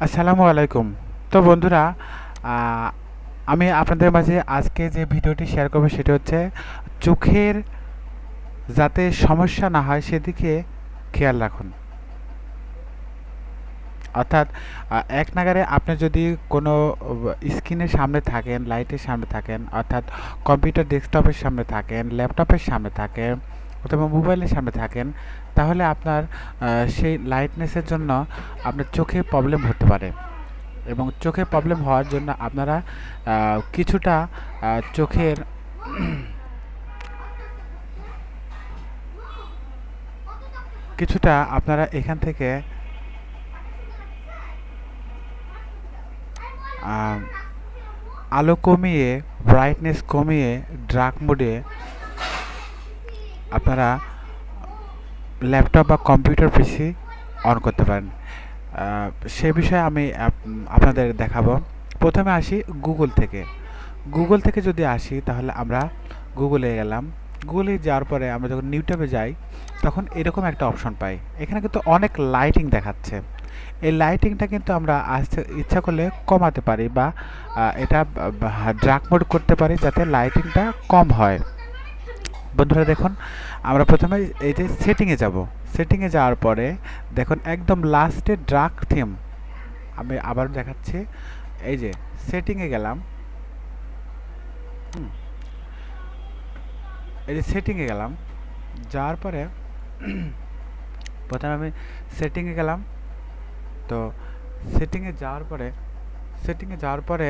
আসসালামু আলাইকুম। তো বন্ধুরা, আহ, আমি আপনাদের মাঝে আজকে যে ভিডিওটি শেয়ার করব সেটা হচ্ছে চোখের যাতে সমস্যা না হয় সেদিকে খেয়াল রাখুন। অর্থাৎ এক নাগাড়ে আপনি যদি কোনো স্ক্রিনের সামনে থাকেন, লাইটের সামনে থাকেন, অর্থাৎ কম্পিউটার ডেস্কটপের সামনে থাকেন, ল্যাপটপের সামনে থাকেন অথবা মোবাইলের সামনে থাকেন, তাহলে আপনার সেই লাইটনেসের জন্য আপনার চোখে প্রবলেম হতে পারে। এবং চোখে প্রবলেম হওয়ার জন্য আপনারা কিছুটা চোখের কিছুটা আপনারা এখান থেকে আহ, আলো কমিয়ে, ব্রাইটনেস কমিয়ে, ডার্ক মোডে আপনারা ল্যাপটপ বা কম্পিউটার পিসি অন করতে পারেন। সে বিষয়ে আমি আপনাদের দেখাবো। প্রথমে আসি গুগল থেকে। গুগল থেকে যদি আসি তাহলে আমরা গুগলে গেলাম। গুগলে যাওয়ার পরে আমরা যখন ইউটিউবে যাই তখন এরকম একটা অপশন পাই। এখানে কিন্তু অনেক লাইটিং দেখাচ্ছে। এই লাইটিংটা কিন্তু আমরা আসতে ইচ্ছা করলে কমাতে পারি বা এটা ডার্ক মোড করতে পারি যাতে লাইটিংটা কম হয়। বন্ধুরা দেখুন, আমরা প্রথমে এই যে সেটিংয়ে যাব। সেটিংয়ে যাওয়ার পরে দেখুন একদম লাস্টে ডার্ক থিম, আমি আবার দেখাচ্ছি। এই যে সেটিংয়ে গেলাম। হুম, এই যে সেটিংয়ে গেলাম, যাওয়ার পরে প্রথমে আমি সেটিংয়ে গেলাম। তো সেটিংয়ে যাওয়ার পরে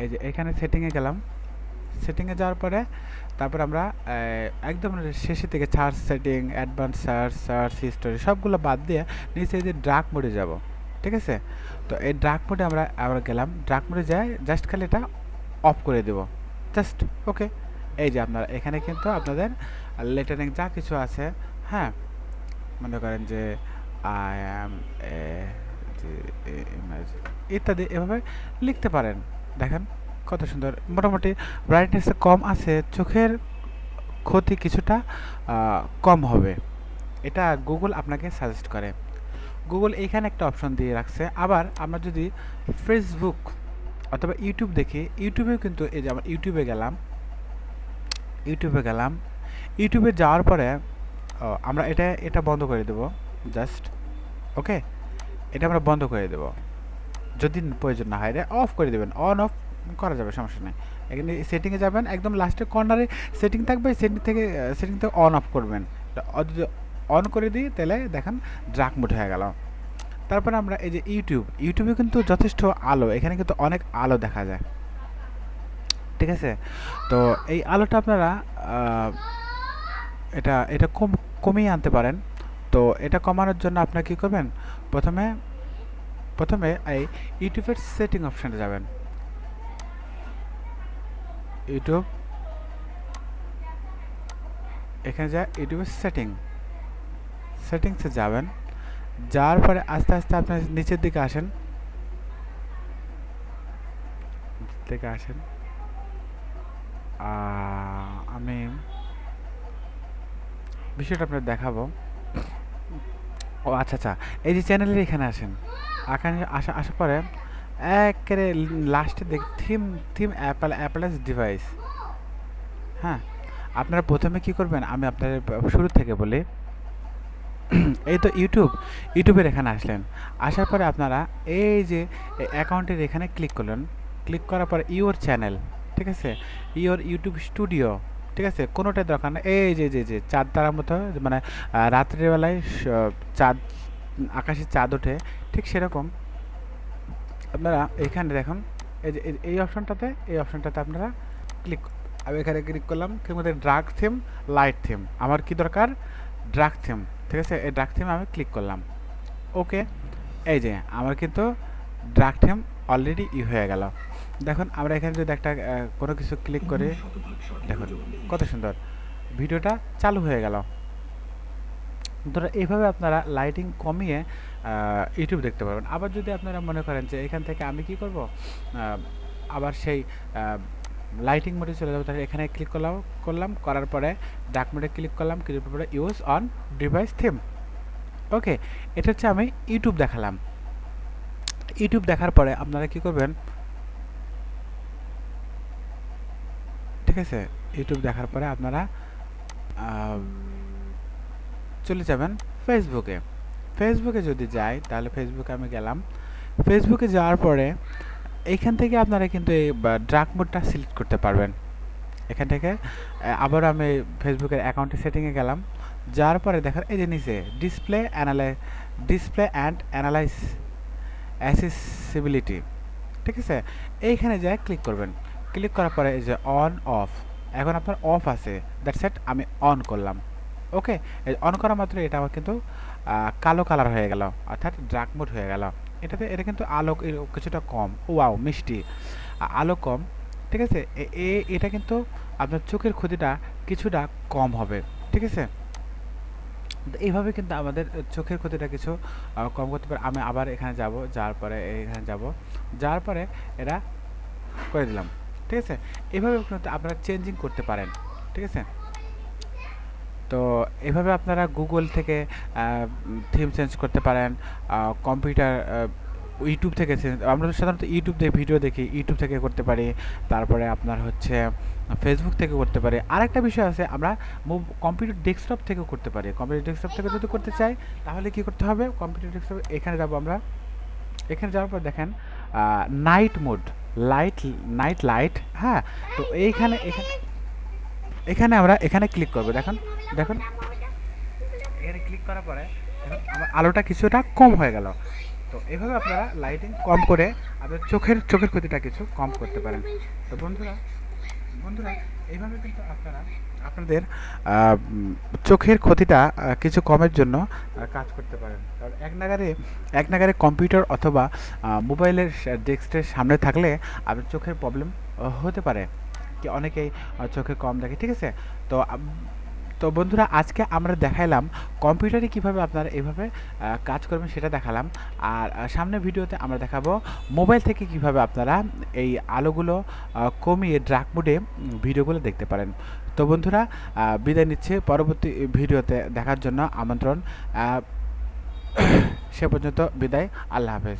এই যে এখানে সেটিংয়ে গেলাম। সেটিংয়ে যাওয়ার পরে তারপর আমরা একদম শেষে থেকে search setting, advance search, search history সবগুলো বাদ দিয়ে নিচে এই যে ডার্ক মোডে যাব। ঠিক আছে? তো এই ডার্ক মোডে আমরা আমরা গেলাম। ডার্ক মোডে যাই, জাস্ট খালি এটা অফ করে দেব। Just okay. এই যে আপনারা এখানে কিন্তু আপনাদের লেটারিং যা কিছু আছে, হ্যাঁ, মনে করেন যে আই অ্যাম এ ইমেজ ইত্যাদি এভাবে লিখতে পারেন। দেখেন কত সুন্দর। মোটামুটি ব্রাইটনেস কম আছে, চোখের ক্ষতি কিছুটা কম হবে। এটা গুগল আপনাকে সাজেস্ট করে। গুগল এইখানে একটা অপশন দিয়ে রাখছে। আবার আমরা যদি ফেসবুক অথবা ইউটিউব দেখি, ইউটিউবেও কিন্তু এই যে আমরা ইউটিউবে গেলাম। ইউটিউবে যাওয়ার পরে আমরা এটা এটা বন্ধ করে দেব। জাস্ট ওকে, এটা আমরা বন্ধ করে দেব। যদি প্রয়োজন না হয় অফ করে দেবেন, অন অফ করা যাবে, সমস্যা নেই। এখানে সেটিংয়ে যাবেন, একদম লাস্টের কর্নারে সেটিং থাকবে, সেটিং থেকে অন অফ করবেন। যদি অন করে দিই তাহলে দেখেন ডার্ক মোড হয়ে গেল। তারপরে আমরা এই যে ইউটিউবে কিন্তু যথেষ্ট আলো, এখানে কিন্তু অনেক আলো দেখা যায়। ঠিক আছে? তো এই আলোটা আপনারা আহ, এটা এটা কমিয়ে আনতে পারেন। তো এটা কমানোর জন্য আপনারা কী করবেন? প্রথমে প্রথমে এই ইউটিউবের সেটিং অপশানে যাবেন। ইউটিউব, এখানে যা ইউটিউবের সেটিংসে যাবেন। যাওয়ার পরে আস্তে আস্তে আপনার নিচের দিকে আসেন। থেকে আসেন আমি বিষয়টা আপনার দেখাবো। ও আচ্ছা আচ্ছা, এই যে চ্যানেলের এখানে আসেন। এখানে আসার পরে একেবারে লাস্টে দেখ থিম, অ্যাপেলের ডিভাইস। হ্যাঁ, আপনারা প্রথমে কি করবেন আমি আপনাদের শুরু থেকে বলি। এই তো ইউটিউবের এখানে আসলেন। আসার পরে আপনারা এই যে অ্যাকাউন্টের এখানে ক্লিক করলেন। ক্লিক করার পরে ইওর চ্যানেল, ঠিক আছে, ইওর ইউটিউব স্টুডিও, ঠিক আছে, কোনোটাই দরকার না। এই যে যে যে চাঁদ তারার মতো, মানে রাত্রিবেলায় চাঁদ, আকাশে চাঁদ ওঠে, ঠিক সেরকম আপনারা এখানে দেখুন। এই যে এই অপশনটাতে আপনারা ক্লিক, আমি এখানে ক্লিক করলাম। এর মধ্যে ডার্ক থিম, লাইট থিম, আমার কি দরকার? Dark theme. ঠিক আছে, এই ডার্ক থিম আমি ক্লিক করলাম। ওকে, এই যে আমার কিন্তু ডার্ক থিম অলরেডি হয়ে গেল। দেখুন আমরা এখানে যদি একটা কোনো কিছু ক্লিক করে দেখুন কত সুন্দর ভিডিওটা চালু হয়ে গেল। ধরো এইভাবে আপনারা লাইটিং কমিয়ে ইউটিউব দেখতে পারবেন। আবার যদি আপনারা মনে করেন যে এখান থেকে আমি কি করব, আবার সেই লাইটিং মোডে চলে যাবো, তাহলে এখানে ক্লিক করলাম করার পরে ডার্ক মোডে ক্লিক করলাম, ক্লিক করার পরে ইউজ অন ডিভাইস থিম। ওকে, এটা হচ্ছে আমি ইউটিউব দেখালাম। ইউটিউব দেখার পরে আপনারা কি করবেন, ঠিক আছে? ইউটিউব দেখার পরে আপনারা চলে যাবেন ফেসবুকে। ফেসবুকে যদি যাই তাহলে ফেসবুকে আমি গেলাম। ফেসবুকে যাওয়ার পরে এইখান থেকে আপনারা কিন্তু এই ডার্ক মোডটা সিলেক্ট করতে পারবেন। এখান থেকে আবার আমি ফেসবুকের অ্যাকাউন্টের সেটিংয়ে গেলাম। যাওয়ার পরে দেখেন এই যে নিচে ডিসপ্লে অ্যান্ড অ্যানালাইজ অ্যাসেসিবিলিটি, ঠিক আছে? এইখানে যায় ক্লিক করবেন। ক্লিক করার পরে এই যে অন অফ, এখন আপনার অফ আছে, দ্যাটস সেট আমি অন করলাম। ওকে, এই অন করা মাত্র এটা আমার কিন্তু কালো কালার হয়ে গেল, অর্থাৎ ডার্ক মোড হয়ে গেল। এটা কিন্তু আলো কিছুটা কম, ওয়াও মিষ্টি, আলো কম, ঠিক আছে? এটা কিন্তু আপনার চোখের ক্ষতিটা কিছুটা কম হবে, ঠিক আছে? তো এইভাবে কিন্তু আমাদের চোখের ক্ষতিটা কিছু কম করতে পারে। আমি আবার এখানে যাব, যাওয়ার পরে এখানে যাব, যাওয়ার পরে এটা করে দিলাম, ঠিক আছে? এভাবে কিন্তু আপনারা চেঞ্জিং করতে পারেন, ঠিক আছে? তো এভাবে আপনারা গুগল থেকে থিম চেঞ্জ করতে পারেন, কম্পিউটার ইউটিউব থেকে আমরা সাধারণত ইউটিউব থেকে ভিডিও দেখি, ইউটিউব থেকে করতে পারি। তারপরে আপনার হচ্ছে ফেসবুক থেকে করতে পারি। আরেকটা বিষয় আছে, আমরা কম্পিউটার ডেস্কটপ থেকেও করতে পারি। কম্পিউটার ডেস্কটপ থেকে যদি করতে চাই তাহলে কি করতে হবে, কম্পিউটার ডেস্কটপ এখানে যাব আমরা। এখানে যাওয়ার পর দেখেন নাইট মোড, নাইট লাইট, হ্যাঁ। তো এখানে আমরা এখানে ক্লিক করবো। দেখুন দেখুন, এখানে ক্লিক করার পরে দেখুন আমার আলোটা কিছুটা কম হয়ে গেল। তো এভাবে আপনারা লাইটিং কম করে আপনার চোখের ক্ষতিটা কিছু কম করতে পারেন। তো বন্ধুরা এইভাবে কিন্তু আপনারা আপনাদের চোখের ক্ষতিটা কিছু কমের জন্য কাজ করতে পারেন। কারণ এক নাগারে কম্পিউটার অথবা মোবাইলের ডেস্কের সামনে থাকলে আপনার চোখের প্রবলেম হতে পারে, কি অনেকেই চোখে কম দেখে, ঠিক আছে? তো তো বন্ধুরা আজকে আমরা দেখাইলাম কম্পিউটারে কিভাবে আপনারা এভাবে কাজ করবেন সেটা দেখালাম। আর সামনের ভিডিওতে আমরা দেখাবো মোবাইল থেকে কিভাবে আপনারা এই আলোগুলো কমিয়ে ডার্ক মোডে ভিডিওগুলো দেখতে পারেন। তো বন্ধুরা বিদায় নিচ্ছে, পরবর্তী ভিডিওতে দেখার জন্য আমন্ত্রণ। সে পর্যন্ত বিদায়, আল্লাহ হাফেজ।